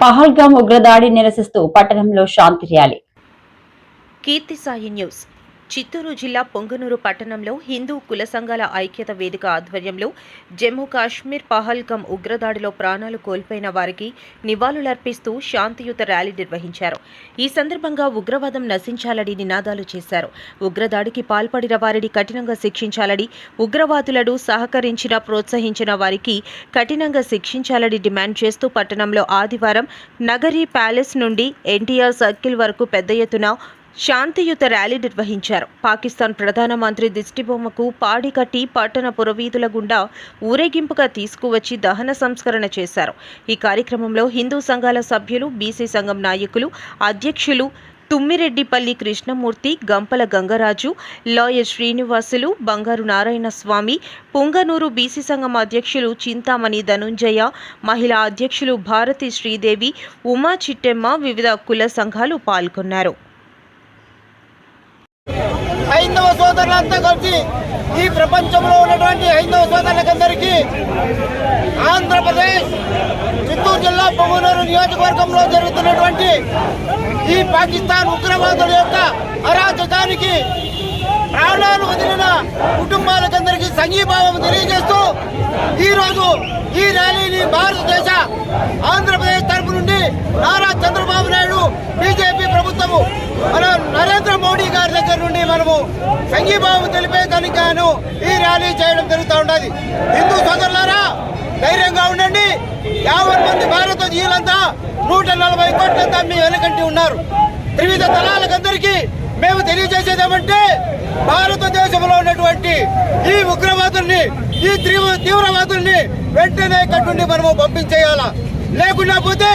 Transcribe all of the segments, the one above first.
పహల్గాం ఉగ్రదాడి నిరసిస్తూ పట్టణంలో శాంతి ర్యాలీ. కీర్తిసాయి న్యూస్. చిత్తూరు జిల్లా పొంగనూరు పట్టణంలో హిందూ కుల సంఘాల ఐక్యత వేదిక ఆధ్వర్యంలో జమ్మూ కాశ్మీర్ పహల్గాం ఉగ్రదాడిలో ప్రాణాలు కోల్పోయిన వారికి నివాళులర్పిస్తూ శాంతియుత ర్యాలీ నిర్వహించారు. ఈ సందర్భంగా ఉగ్రవాదం నశించాలని నినాదాలు చేశారు. ఉగ్రదాడికి పాల్పడిన వారిని కఠినంగా శిక్షించాలని, ఉగ్రవాదులను సహకరించిన ప్రోత్సహించిన వారికి కఠినంగా శిక్షించాలని డిమాండ్ చేస్తూ పట్టణంలో ఆదివారం నగరీ ప్యాలెస్ నుండి ఎన్టీఆర్ సర్కిల్ వరకు పెద్ద ఎత్తున శాంతియుత ర్యాలీ నిర్వహించారు. పాకిస్తాన్ ప్రధానమంత్రి దిష్టిబొమ్మకు పాడి కట్టి పట్టణ పురవీధుల గుండా ఊరేగింపుగా తీసుకువచ్చి దహన సంస్కరణ చేశారు. ఈ కార్యక్రమంలో హిందూ సంఘాల సభ్యులు, బీసీ సంఘం నాయకులు, అధ్యక్షులు తుమ్మిరెడ్డిపల్లి కృష్ణమూర్తి, గంపల గంగరాజు, లాయర్ శ్రీనివాసులు, బంగారు నారాయణ స్వామి, పొంగనూరు బీసీ సంఘం అధ్యక్షులు చింతామణి ధనుంజయ, మహిళా అధ్యక్షులు భారతి శ్రీదేవి, ఉమా చిట్టెమ్మ, వివిధ కుల సంఘాలు పాల్గొన్నారు. హైందవ సోదరులంతా కలిసి ఈ ప్రపంచంలో ఉన్నటువంటి హైందవ సోదరులందరికీ ఆంధ్రప్రదేశ్ చిత్తూరు జిల్లా పొంగనూరు నియోజకవర్గంలో జరుగుతున్నటువంటి ఈ పాకిస్తాన్ ఉగ్రవాదుల యొక్క అరాచకానికి ప్రాణాలు వదిలిన కుటుంబాలకందరికీ సంఘీభావం తెలియజేస్తూ ఈరోజు ఈ ర్యాలీని భారతదేశ ఆంధ్రప్రదేశ్ తరపు నుండి నారా చంద్రబాబు నాయుడు బీజేపీ ప్రభుత్వము మన నరేంద్ర మోడీ గారి దగ్గర నుండి మనము సంఘీభావం తెలిపే కనుకను ఈ ర్యాలీ చేయడం జరుగుతూ ఉన్నది. హిందూ సోదరులారా, ధైర్యంగా ఉండండి. 50 మంది భారతీయులంతా 140 కోట్లంతా మీ వెనకంటి ఉన్నారు. త్రివిధ దళాలకందరికీ మేము తెలియజేసేదేమంటే, భారతదేశంలో ఉన్నటువంటి ఈ ఉగ్రవాదుల్ని, ఈ తీవ్రవాదుల్ని వెంటనే కట్టుండి మనము పంపించేయాలా. లేకుండా పోతే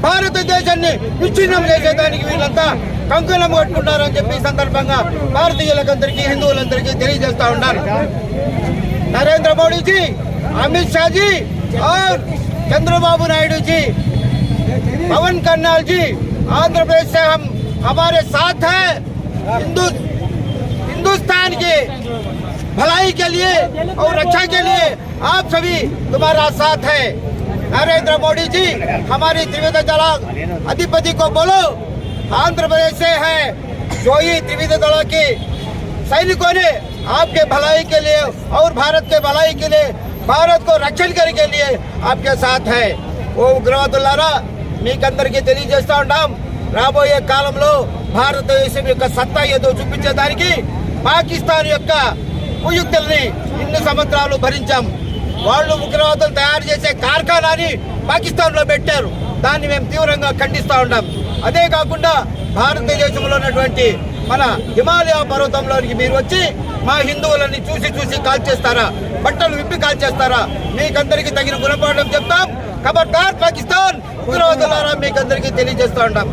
భారతదేశాన్ని విచ్ఛిన్నం చేసేదానికి వీళ్ళంతా కంకణం కట్టుకుంటారని చెప్పి సందర్భంగా భారతీయులకందరికీ, హిందువులందరికీ తెలియజేస్తా ఉన్నాను. नरेंद्र मोदी जी, अमित शाह जी और चंद्रबाबू नायडू जी, पवन कल्याण जी, आंध्र प्रदेश से हमारे साथ हैं। हिंदुस्तान के भलाई के लिए और रक्षा के लिए आप सभी तुम्हारा साथ है। नरेंद्र मोदी जी, हमारी त्रिविध दल अधिपति को बोलो, आंध्र प्रदेश से है जो ही त्रिविध दल के सैनिकों ने आपके भलाई के लिए और भारत के भलाई के लिए, भारत को रक्षण करने के लिए आपके साथ है। वो ఉగ్రవాదులారా, మీకందరికీ తెలియజేస్తా ఉంటాం, రాబోయే కాలంలో భారతదేశం యొక్క సత్తా ఏదో చూపించేదానికి పాకిస్తాన్ యొక్క కుయుక్తుల్ని ఇన్ని సంవత్సరాలు భరించాం. వాళ్ళు ఉగ్రవాదులు తయారు చేసే కార్ఖానాని పాకిస్తాన్లో పెట్టారు. దాన్ని మేము తీవ్రంగా ఖండిస్తూ ఉంటాం. అదే కాకుండా భారతదేశంలో ఉన్నటువంటి మన హిమాలయ పర్వతంలోనికి మీరు వచ్చి మా హిందువులని చూసి కాల్చేస్తారా? బట్టలు విప్పి కాల్చేస్తారా? మీకందరికీ తగిన గుణపాఠం చెప్తాం. ఖబర్దార్ పాకిస్తాన్ ఉగ్రవాదులారా, మీకందరికీ తెలియజేస్తూ ఉంటాం.